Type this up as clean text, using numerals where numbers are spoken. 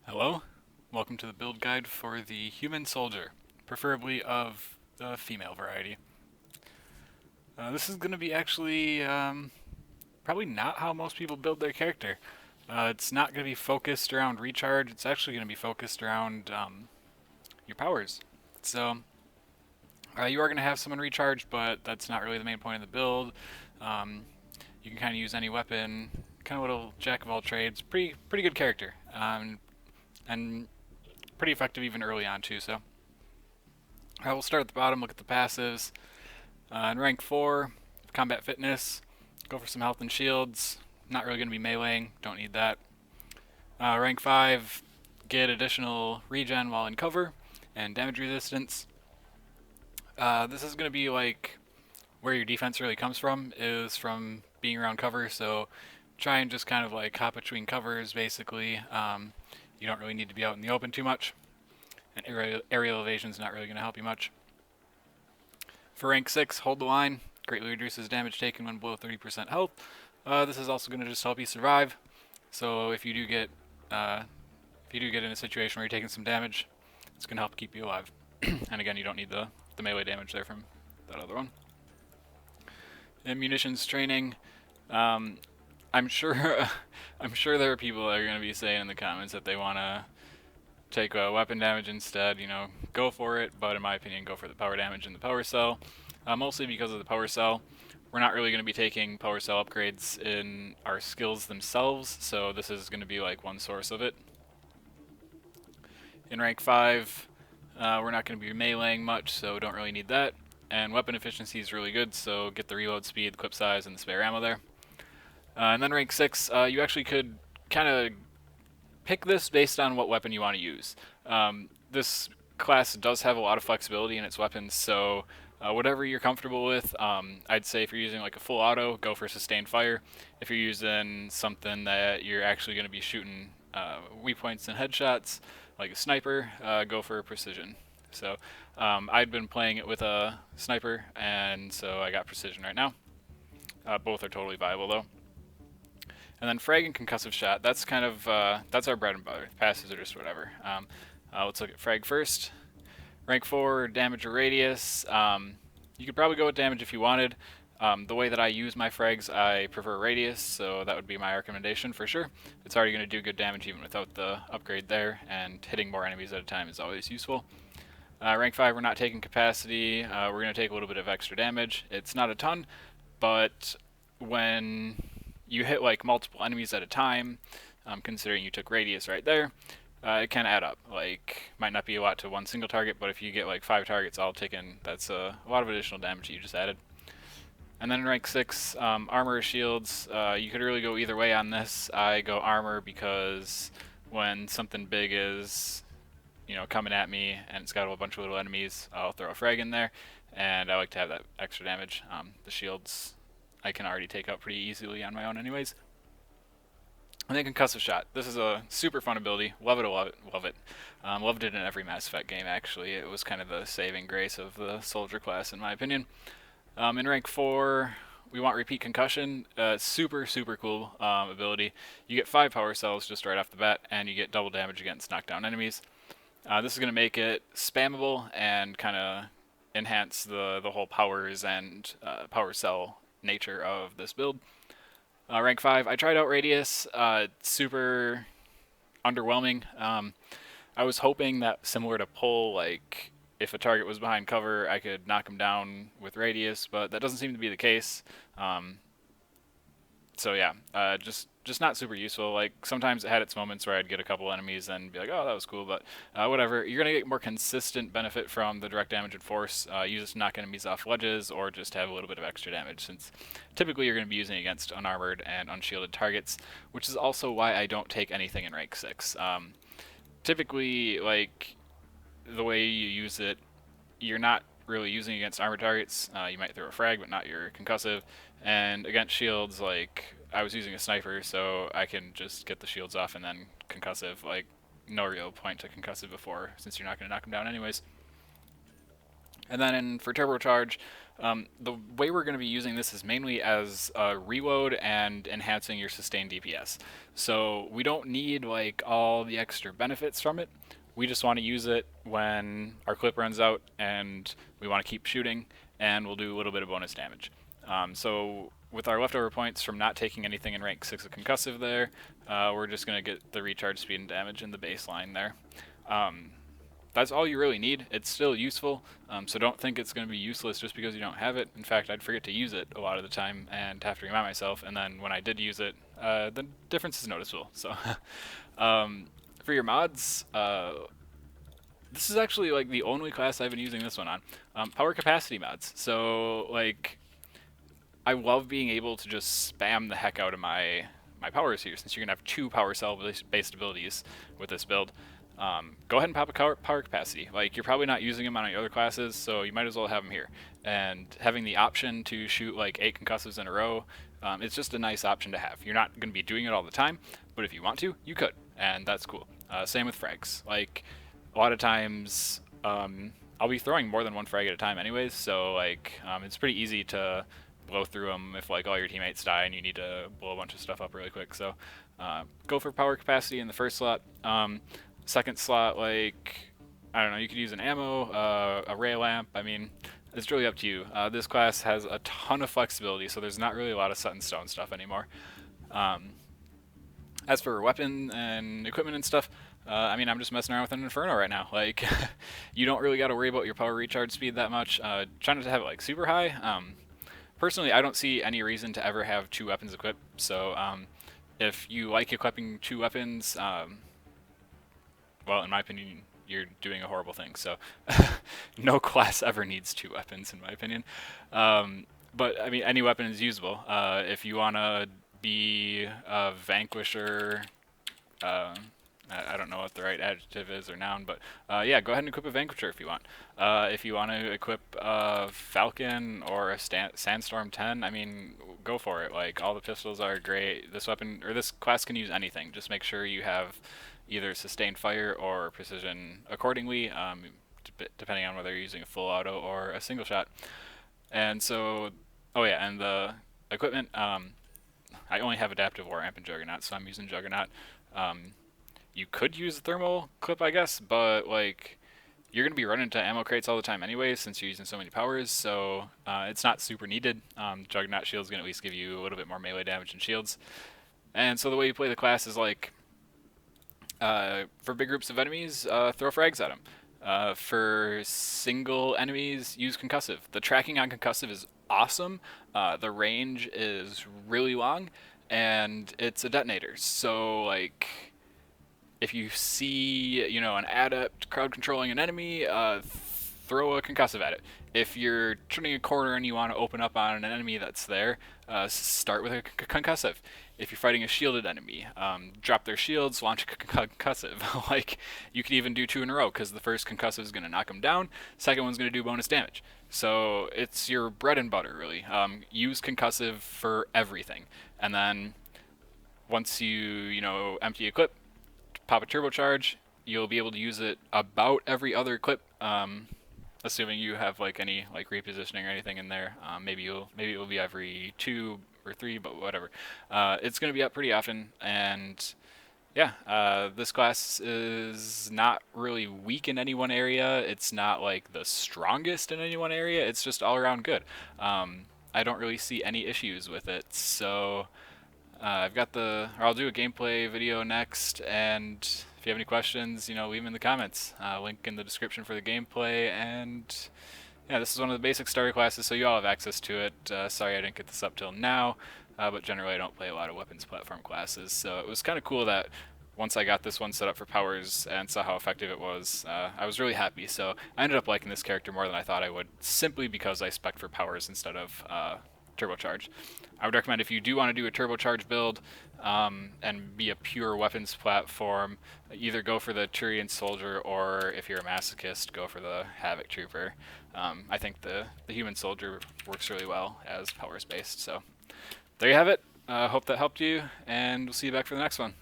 Hello, welcome to the build guide for the human soldier, preferably of the female variety. This is going to be actually probably not how most people build their character. It's not going to be focused around recharge, it's actually going to be focused around your powers. So, you are going to have someone recharge, but that's not really the main point of the build. Um, you can kind of use any weapon, kind of little jack of all trades. Pretty good character, and pretty effective even early on too. So we'll start at the bottom, look at the passives. In rank 4, combat fitness, go for some health and shields. Not really going to be meleeing, don't need that. Rank 5, get additional regen while in cover and damage resistance. This is going to be like where your defense really comes from, is from being around cover, so try and just kind of like hop between covers basically. You don't really need to be out in the open too much, and aerial evasion is not really going to help you much. For rank 6, hold the line, greatly reduces damage taken when below 30% health. This is also going to just help you survive, so if you do get in a situation where you're taking some damage, it's going to help keep you alive. And again, you don't need the melee damage there from that other one. In Munitions Training, I'm sure I'm sure there are people that are going to be saying in the comments that they want to take weapon damage instead. Go for it, but in my opinion, go for the power damage in the power cell. Mostly because of the power cell. We're not really going to be taking power cell upgrades in our skills themselves, so this is going to be like one source of it. In rank 5, we're not going to be meleeing much, so don't really need that. And weapon efficiency is really good, so get the reload speed, the clip size, and the spare ammo there. And then rank 6, you actually could kind of pick this based on what weapon you want to use. This class does have a lot of flexibility in its weapons, so whatever you're comfortable with. I'd say if you're using like a full auto, go for sustained fire. If you're using something that you're actually going to be shooting weak points and headshots, like a sniper, go for precision. So I'd been playing it with a sniper, and so I got precision right now. Both are totally viable though. And then frag and concussive shot, that's kind of, that's our bread and butter. Passes are just whatever. Let's look at frag first. Rank 4, damage or radius. You could probably go with damage if you wanted. The way that I use my frags, I prefer radius, so that would be my recommendation for sure. It's already going to do good damage even without the upgrade there, and hitting more enemies at a time is always useful. Rank 5, we're not taking capacity. We're going to take a little bit of extra damage. It's not a ton, but when you hit like multiple enemies at a time, considering you took radius right there, it can add up. Like, might not be a lot to one single target, but if you get like 5 targets all taken, that's a lot of additional damage you just added. And then in rank 6, armor or shields, you could really go either way on this. I go armor because when something big is coming at me and it's got a bunch of little enemies, I'll throw a frag in there, and I like to have that extra damage. The shields I can already take out pretty easily on my own anyways. And then concussive shot. This is a super fun ability. Love it, love it, love it. Loved it in every Mass Effect game, actually. It was kind of the saving grace of the soldier class, in my opinion. In rank 4, we want repeat concussion. Super, super cool ability. You get 5 power cells just right off the bat, and you get double damage against knockdown enemies. This is going to make it spammable and kind of enhance the whole powers and power cell nature of this build. Rank 5, I tried out Radius. Super underwhelming. I was hoping that similar to Pull, like if a target was behind cover, I could knock him down with Radius, but that doesn't seem to be the case. So yeah, just not super useful. Like sometimes it had its moments where I'd get a couple enemies and be like, oh, that was cool, but whatever. You're gonna get more consistent benefit from the direct damage and force. Use it to knock enemies off ledges or just have a little bit of extra damage, since typically you're gonna be using against unarmored and unshielded targets, which is also why I don't take anything in rank 6. Typically, like the way you use it, you're not really using against armored targets. You might throw a frag, but not your concussive. And against shields, like I was using a sniper, so I can just get the shields off and then concussive. Like no real point to concussive before, since you're not going to knock them down anyways. And then for turbocharge, the way we're going to be using this is mainly as a reload and enhancing your sustained DPS. So we don't need like all the extra benefits from it. We just want to use it when our clip runs out and we want to keep shooting, and we'll do a little bit of bonus damage. So with our leftover points from not taking anything in rank 6 of concussive there, we're just going to get the recharge speed and damage in the baseline there. That's all you really need. It's still useful, so don't think it's going to be useless just because you don't have it. In fact, I'd forget to use it a lot of the time and have to remind myself, and then when I did use it, the difference is noticeable. So for your mods, this is actually like the only class I've been using this one on. Power capacity mods. So like, I love being able to just spam the heck out of my powers here, since you're gonna have 2 power cell based abilities with this build. Go ahead and pop a power capacity. Like, you're probably not using them on any other classes, so you might as well have them here. And having the option to shoot like 8 concussives in a row, it's just a nice option to have. You're not going to be doing it all the time, but if you want to, you could, and that's cool. Same with frags. Like, a lot of times, I'll be throwing more than 1 frag at a time anyways, so like, it's pretty easy to blow through them if like all your teammates die and you need to blow a bunch of stuff up really quick. So go for power capacity in the first slot. Second slot, like, I don't know, you could use an ammo, a ray lamp. I mean, it's really up to you. This class has a ton of flexibility, so there's not really a lot of set in stone stuff anymore. As for weapon and equipment and stuff, I mean, I'm just messing around with an Inferno right now. Like, you don't really got to worry about your power recharge speed that much. Try not to have it like super high. Personally, I don't see any reason to ever have 2 weapons equipped. So if you like equipping 2 weapons, well, in my opinion, you're doing a horrible thing. So no class ever needs 2 weapons, in my opinion. But I mean, any weapon is usable. If you want to be a Vanquisher, I don't know what the right adjective is or noun, but yeah, go ahead and equip a Vanquisher if you want. If you want to equip a Falcon or a Sandstorm 10, I mean, go for it. Like, all the pistols are great. This weapon, or this class, can use anything. Just make sure you have either sustained fire or precision accordingly, depending on whether you're using a full auto or a single shot. And so, oh yeah, and the equipment, I only have Adaptive War Amp and Juggernaut, so I'm using Juggernaut. You could use a thermal clip, I guess, but like, you're going to be running into ammo crates all the time anyway, since you're using so many powers, so it's not super needed. Juggernaut shield is going to at least give you a little bit more melee damage and shields. And so the way you play the class is like, for big groups of enemies, throw frags at them. For single enemies, use concussive. The tracking on concussive is awesome. The range is really long, and it's a detonator. So like, if you see, you know, an adept crowd controlling an enemy, throw a concussive at it. If you're turning a corner and you want to open up on an enemy that's there, start with a concussive. If you're fighting a shielded enemy, drop their shields, launch a concussive. Like, you could even do 2 in a row, because the first concussive is going to knock them down, second one's going to do bonus damage. So it's your bread and butter, really. Use concussive for everything. And then once you know, empty a clip, pop a turbocharge, you'll be able to use it about every other clip, assuming you have like any like repositioning or anything in there. Maybe it will be every 2 or 3, but whatever. It's going to be up pretty often, and yeah, this class is not really weak in any one area. It's not like the strongest in any one area. It's just all around good. I don't really see any issues with it, so I've got I'll do a gameplay video next, and if you have any questions, you know, leave them in the comments. Link in the description for the gameplay, and yeah, this is one of the basic starter classes, so you all have access to it. Sorry I didn't get this up till now, but generally I don't play a lot of weapons platform classes, so it was kind of cool that once I got this one set up for powers and saw how effective it was, I was really happy. So I ended up liking this character more than I thought I would, simply because I spec'd for powers instead of turbocharge. I would recommend, if you do want to do a turbocharge build and be a pure weapons platform, either go for the Turian Soldier, or if you're a masochist, go for the Havoc Trooper. I think the Human Soldier works really well as powers based. So there you have it. Hope that helped you, and we'll see you back for the next one.